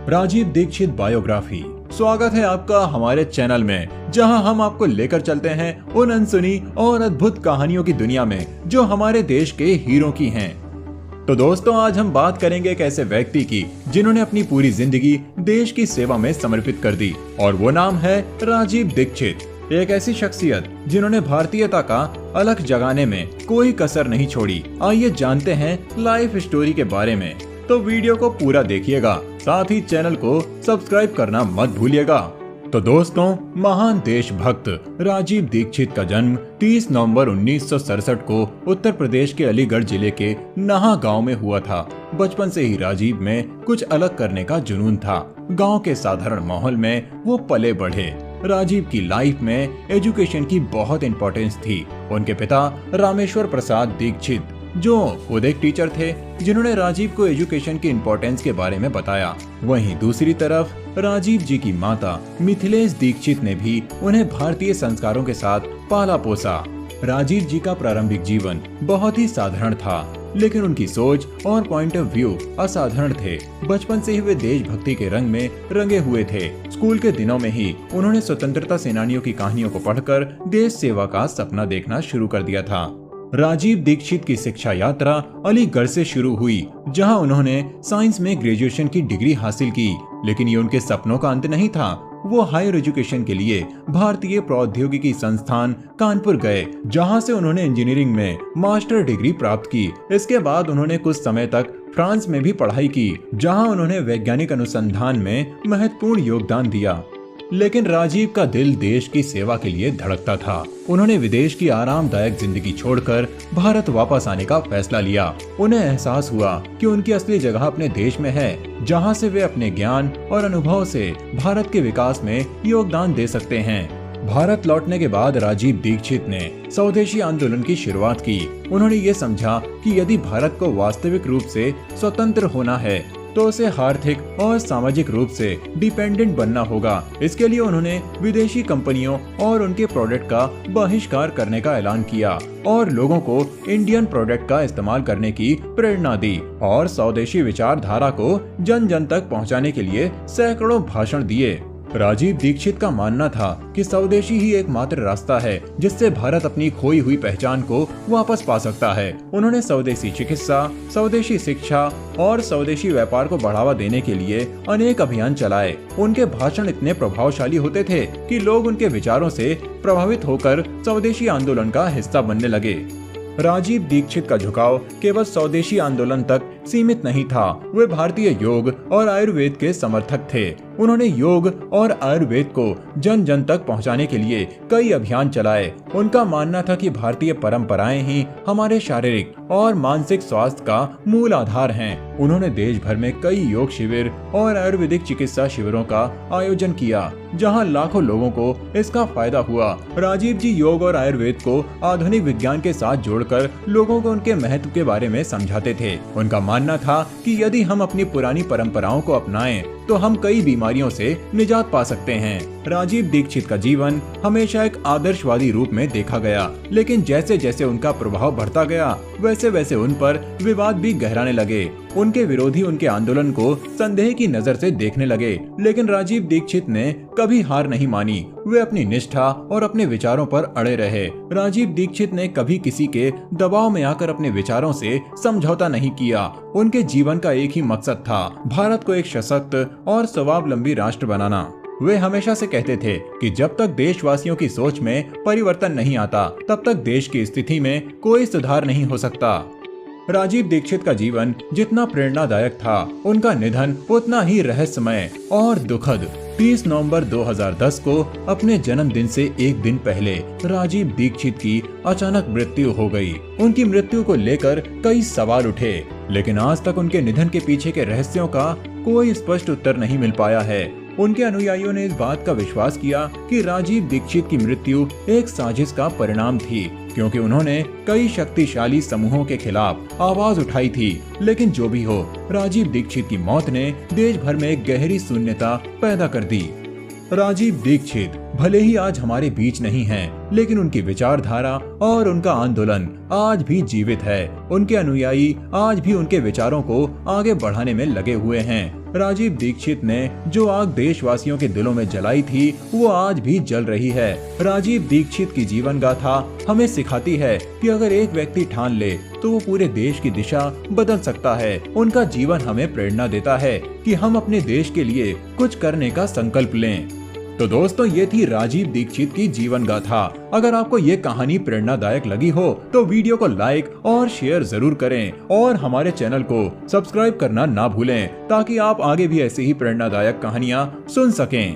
Rajiv Dixit biography. स्वागत है आपका हमारे चैनल में, जहां हम आपको लेकर चलते हैं उन अनसुनी और अद्भुत कहानियों की दुनिया में जो हमारे देश के हीरो की हैं। तो दोस्तों, आज हम बात करेंगे एक ऐसे व्यक्ति की जिन्होंने अपनी पूरी जिंदगी देश की सेवा में समर्पित कर दी, और वो नाम है राजीव दीक्षित। एक ऐसी शख्सियत जिन्होंने भारतीयता का अलख जगाने में कोई कसर नहीं छोड़ी। आइए जानते हैं लाइफ स्टोरी के बारे में। तो वीडियो को पूरा देखिएगा, साथ ही चैनल को सब्सक्राइब करना मत भूलिएगा। तो दोस्तों, महान देशभक्त राजीव दीक्षित का जन्म 30 नवंबर 1967 को उत्तर प्रदेश के अलीगढ़ जिले के नाहा गांव में हुआ था। बचपन से ही राजीव में कुछ अलग करने का जुनून था। गांव के साधारण माहौल में वो पले बढ़े। राजीव की लाइफ में एजुकेशन की बहुत इंपॉर्टेंस थी। उनके पिता रामेश्वर प्रसाद दीक्षित, जो खुद एक टीचर थे, जिन्होंने राजीव को एजुकेशन की इंपॉर्टेंस के बारे में बताया। वहीं दूसरी तरफ राजीव जी की माता मिथिलेश दीक्षित ने भी उन्हें भारतीय संस्कारों के साथ पाला पोसा। राजीव जी का प्रारंभिक जीवन बहुत ही साधारण था, लेकिन उनकी सोच और पॉइंट ऑफ व्यू असाधारण थे। बचपन से ही वे देशभक्ति के रंग में रंगे हुए थे। स्कूल के दिनों में ही उन्होंने स्वतंत्रता सेनानियों की कहानियों को पढ़कर देश सेवा का सपना देखना शुरू कर दिया था। राजीव दीक्षित की शिक्षा यात्रा अलीगढ़ से शुरू हुई, जहां उन्होंने साइंस में ग्रेजुएशन की डिग्री हासिल की। लेकिन ये उनके सपनों का अंत नहीं था। वो हायर एजुकेशन के लिए भारतीय प्रौद्योगिकी संस्थान कानपुर गए, जहां से उन्होंने इंजीनियरिंग में मास्टर डिग्री प्राप्त की। इसके बाद उन्होंने कुछ समय तक फ्रांस में भी पढ़ाई की, जहां उन्होंने वैज्ञानिक अनुसंधान में महत्वपूर्ण योगदान दिया। लेकिन राजीव का दिल देश की सेवा के लिए धड़कता था। उन्होंने विदेश की आरामदायक जिंदगी छोड़कर भारत वापस आने का फैसला लिया। उन्हें एहसास हुआ कि उनकी असली जगह अपने देश में है, जहां से वे अपने ज्ञान और अनुभव से भारत के विकास में योगदान दे सकते हैं। भारत लौटने के बाद राजीव दीक्षित ने स्वदेशी आंदोलन की शुरुआत की। उन्होंने ये समझा कि यदि भारत को वास्तविक रूप से स्वतंत्र होना है तो उसे आर्थिक और सामाजिक रूप से डिपेंडेंट बनना होगा। इसके लिए उन्होंने विदेशी कंपनियों और उनके प्रोडक्ट का बहिष्कार करने का ऐलान किया और लोगों को इंडियन प्रोडक्ट का इस्तेमाल करने की प्रेरणा दी, और स्वदेशी विचारधारा को जन जन तक पहुंचाने के लिए सैकड़ों भाषण दिए। राजीव दीक्षित का मानना था कि स्वदेशी ही एकमात्र रास्ता है जिससे भारत अपनी खोई हुई पहचान को वापस पा सकता है। उन्होंने स्वदेशी चिकित्सा, स्वदेशी शिक्षा और स्वदेशी व्यापार को बढ़ावा देने के लिए अनेक अभियान चलाए। उनके भाषण इतने प्रभावशाली होते थे कि लोग उनके विचारों से प्रभावित होकर स्वदेशी आंदोलन का हिस्सा बनने लगे। राजीव दीक्षित का झुकाव केवल स्वदेशी आंदोलन तक सीमित नहीं था। वे भारतीय योग और आयुर्वेद के समर्थक थे। उन्होंने योग और आयुर्वेद को जन जन तक पहुंचाने के लिए कई अभियान चलाए। उनका मानना था कि भारतीय परंपराएं ही हमारे शारीरिक और मानसिक स्वास्थ्य का मूल आधार हैं। उन्होंने देश भर में कई योग शिविर और आयुर्वेदिक चिकित्सा शिविरों का आयोजन किया, जहां लाखों लोगों को इसका फायदा हुआ। राजीव जी योग और आयुर्वेद को आधुनिक विज्ञान के साथ जोड़कर लोगों को उनके महत्व के बारे में समझाते थे। उनका मानना था कि यदि हम अपनी पुरानी परंपराओं को अपनाएं तो हम कई बीमारियों से निजात पा सकते हैं। राजीव दीक्षित का जीवन हमेशा एक आदर्शवादी रूप में देखा गया, लेकिन जैसे जैसे उनका प्रभाव बढ़ता गया, वैसे वैसे उन पर विवाद भी गहराने लगे। उनके विरोधी उनके आंदोलन को संदेह की नजर से देखने लगे, लेकिन राजीव दीक्षित ने कभी हार नहीं मानी। वे अपनी निष्ठा और अपने विचारों पर अड़े रहे। राजीव दीक्षित ने कभी किसी के दबाव में आकर अपने विचारों से समझौता नहीं किया। उनके जीवन का एक ही मकसद था, भारत को एक सशक्त और स्वावलंबी राष्ट्र बनाना। वे हमेशा से कहते थे कि जब तक देशवासियों की सोच में परिवर्तन नहीं आता, तब तक देश की स्थिति में कोई सुधार नहीं हो सकता। राजीव दीक्षित का जीवन जितना प्रेरणादायक था, उनका निधन उतना ही रहस्यमय और दुखद। 30 नवंबर 2010 को अपने जन्मदिन से एक दिन पहले राजीव दीक्षित की अचानक मृत्यु हो गई। उनकी मृत्यु को लेकर कई सवाल उठे, लेकिन आज तक उनके निधन के पीछे के रहस्यों का कोई स्पष्ट उत्तर नहीं मिल पाया है। उनके अनुयायियों ने इस बात का विश्वास किया कि राजीव दीक्षित की मृत्यु एक साजिश का परिणाम थी, क्योंकि उन्होंने कई शक्तिशाली समूहों के खिलाफ आवाज उठाई थी। लेकिन जो भी हो, राजीव दीक्षित की मौत ने देश भर में एक गहरी शून्यता पैदा कर दी। राजीव दीक्षित भले ही आज हमारे बीच नहीं हैं, लेकिन उनकी विचारधारा और उनका आंदोलन आज भी जीवित है। उनके अनुयायी आज भी उनके विचारों को आगे बढ़ाने में लगे हुए हैं। राजीव दीक्षित ने जो आग देशवासियों के दिलों में जलाई थी, वो आज भी जल रही है। राजीव दीक्षित की जीवन गाथा हमें सिखाती है कि अगर एक व्यक्ति ठान ले तो वो पूरे देश की दिशा बदल सकता है। उनका जीवन हमें प्रेरणा देता है कि हम अपने देश के लिए कुछ करने का संकल्प लें। तो दोस्तों, ये थी राजीव दीक्षित की जीवन गाथा। अगर आपको ये कहानी प्रेरणादायक लगी हो तो वीडियो को लाइक और शेयर जरूर करें और हमारे चैनल को सब्सक्राइब करना ना भूलें, ताकि आप आगे भी ऐसी ही प्रेरणादायक कहानियां सुन सकें।